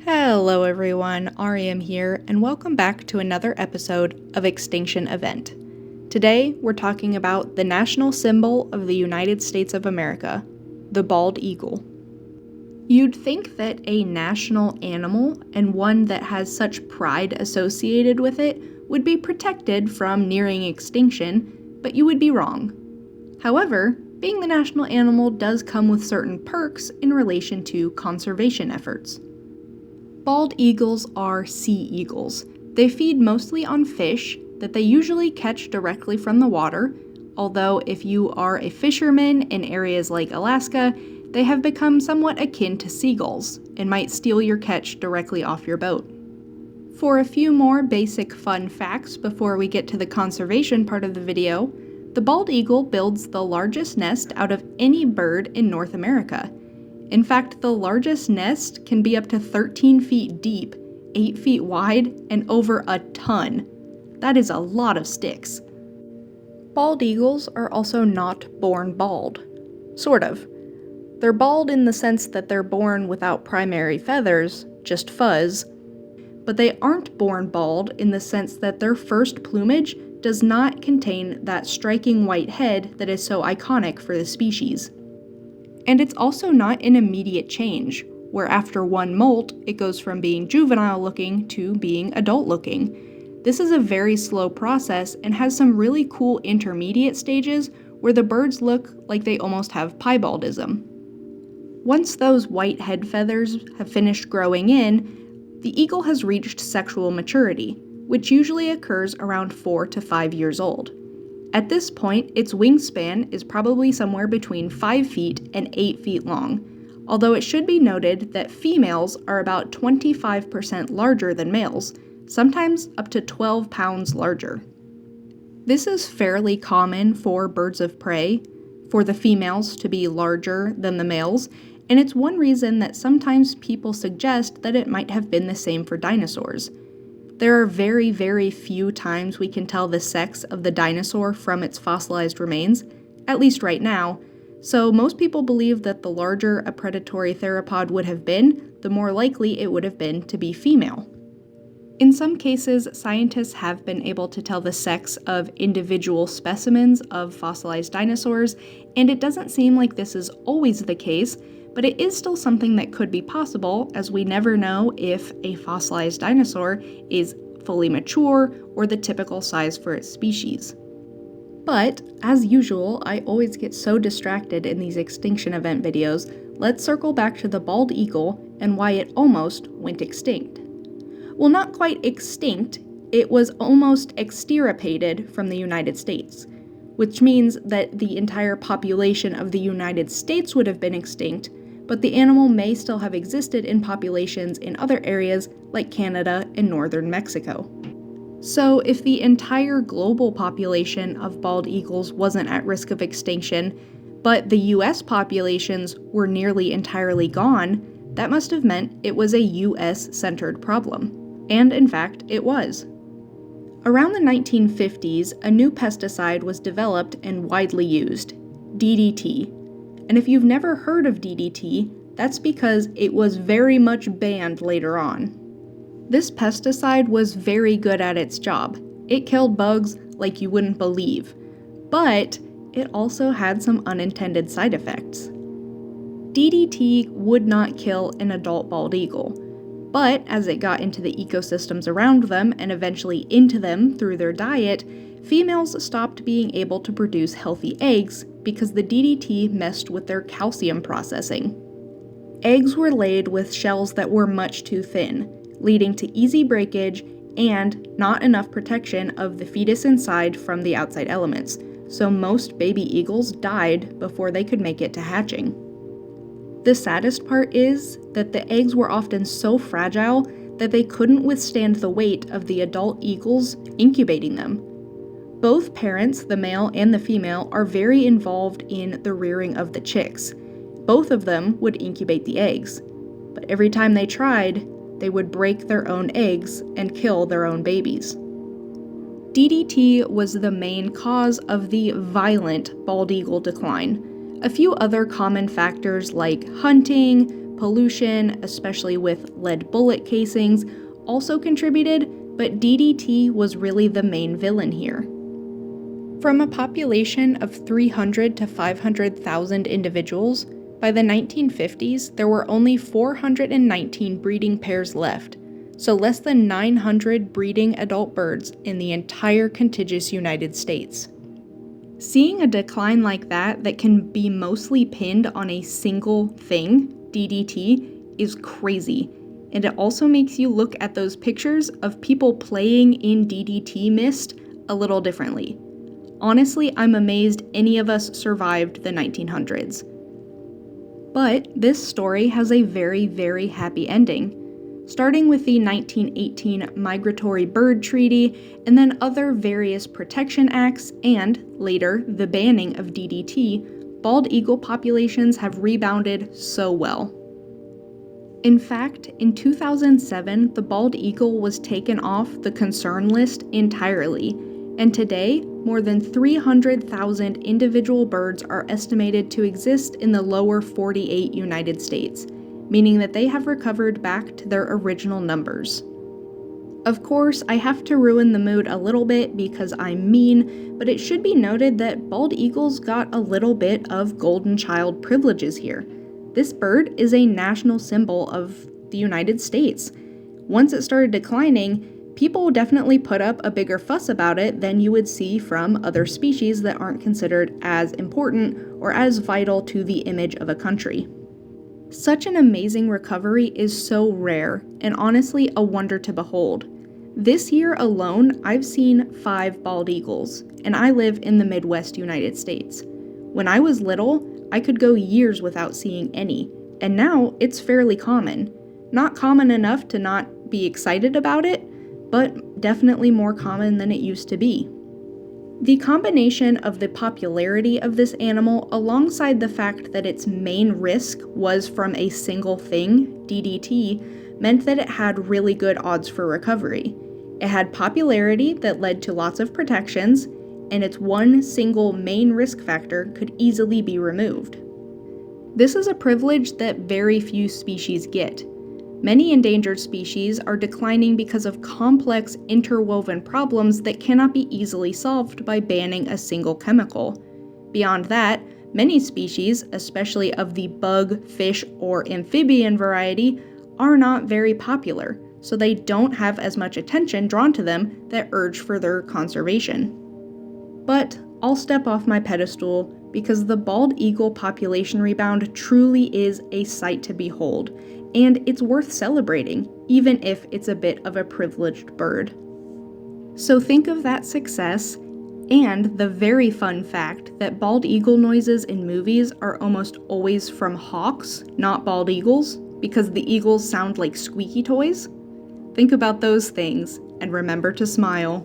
Hello everyone, Ariam here, and welcome back to another episode of Extinction Event. Today, we're talking about the national symbol of the United States of America, the bald eagle. You'd think that a national animal, and one that has such pride associated with it, would be protected from nearing extinction, but you would be wrong. However, being the national animal does come with certain perks in relation to conservation efforts. Bald eagles are sea eagles. They feed mostly on fish that they usually catch directly from the water, although if you are a fisherman in areas like Alaska, they have become somewhat akin to seagulls and might steal your catch directly off your boat. For a few more basic fun facts before we get to the conservation part of the video, the bald eagle builds the largest nest out of any bird in North America. In fact, the largest nest can be up to 13 feet deep, 8 feet wide, and over a ton. That is a lot of sticks. Bald eagles are also not born bald. Sort of. They're bald in the sense that they're born without primary feathers, just fuzz. But they aren't born bald in the sense that their first plumage does not contain that striking white head that is so iconic for the species. And it's also not an immediate change, where after one molt, it goes from being juvenile looking to being adult looking. This is a very slow process and has some really cool intermediate stages where the birds look like they almost have piebaldism. Once those white head feathers have finished growing in, the eagle has reached sexual maturity, which usually occurs around 4 to 5 years old. At this point, its wingspan is probably somewhere between 5 feet and 8 feet long, although it should be noted that females are about 25% larger than males, sometimes up to 12 pounds larger. This is fairly common for birds of prey, for the females to be larger than the males, and it's one reason that sometimes people suggest that it might have been the same for dinosaurs. There are very, very few times we can tell the sex of the dinosaur from its fossilized remains, at least right now, so most people believe that the larger a predatory theropod would have been, the more likely it would have been to be female. In some cases, scientists have been able to tell the sex of individual specimens of fossilized dinosaurs, and it doesn't seem like this is always the case, but it is still something that could be possible, as we never know if a fossilized dinosaur is fully mature or the typical size for its species. But, as usual, I always get so distracted in these extinction event videos. Let's circle back to the bald eagle and why it almost went extinct. Well, not quite extinct, it was almost extirpated from the United States, which means that the entire population of the United States would have been extinct, but the animal may still have existed in populations in other areas like Canada and northern Mexico. So if the entire global population of bald eagles wasn't at risk of extinction, but the US populations were nearly entirely gone, that must have meant it was a US-centered problem. And in fact, it was. Around the 1950s, a new pesticide was developed and widely used, DDT. And if you've never heard of DDT, that's because it was very much banned later on. This pesticide was very good at its job. It killed bugs like you wouldn't believe, but it also had some unintended side effects. DDT would not kill an adult bald eagle, but as it got into the ecosystems around them and eventually into them through their diet, females stopped being able to produce healthy eggs because the DDT messed with their calcium processing. Eggs were laid with shells that were much too thin, leading to easy breakage and not enough protection of the fetus inside from the outside elements, so most baby eagles died before they could make it to hatching. The saddest part is that the eggs were often so fragile that they couldn't withstand the weight of the adult eagles incubating them. Both parents, the male and the female, are very involved in the rearing of the chicks. Both of them would incubate the eggs, but every time they tried, they would break their own eggs and kill their own babies. DDT was the main cause of the violent bald eagle decline. A few other common factors like hunting, pollution, especially with lead bullet casings, also contributed, but DDT was really the main villain here. From a population of 300 to 500,000 individuals, by the 1950s there were only 419 breeding pairs left, so less than 900 breeding adult birds in the entire contiguous United States. Seeing a decline like that can be mostly pinned on a single thing, DDT, is crazy. And it also makes you look at those pictures of people playing in DDT mist a little differently. Honestly, I'm amazed any of us survived the 1900s. But this story has a very, very happy ending. Starting with the 1918 Migratory Bird Treaty, and then other various protection acts, and, later, the banning of DDT, bald eagle populations have rebounded so well. In fact, in 2007, the bald eagle was taken off the concern list entirely, and today, more than 300,000 individual birds are estimated to exist in the lower 48 United States, meaning that they have recovered back to their original numbers. Of course, I have to ruin the mood a little bit because I'm mean, but it should be noted that bald eagles got a little bit of golden child privileges here. This bird is a national symbol of the United States. Once it started declining, people definitely put up a bigger fuss about it than you would see from other species that aren't considered as important or as vital to the image of a country. Such an amazing recovery is so rare, and honestly a wonder to behold. This year alone, I've seen 5 bald eagles, and I live in the Midwest United States. When I was little, I could go years without seeing any, and now it's fairly common. Not common enough to not be excited about it, but definitely more common than it used to be. The combination of the popularity of this animal alongside the fact that its main risk was from a single thing, DDT, meant that it had really good odds for recovery. It had popularity that led to lots of protections, and its one single main risk factor could easily be removed. This is a privilege that very few species get. Many endangered species are declining because of complex interwoven problems that cannot be easily solved by banning a single chemical. Beyond that, many species, especially of the bug, fish, or amphibian variety, are not very popular, so they don't have as much attention drawn to them that urge for their conservation. But I'll step off my pedestal because the bald eagle population rebound truly is a sight to behold, and it's worth celebrating, even if it's a bit of a privileged bird. So think of that success and the very fun fact that bald eagle noises in movies are almost always from hawks, not bald eagles, because the eagles sound like squeaky toys. Think about those things and remember to smile.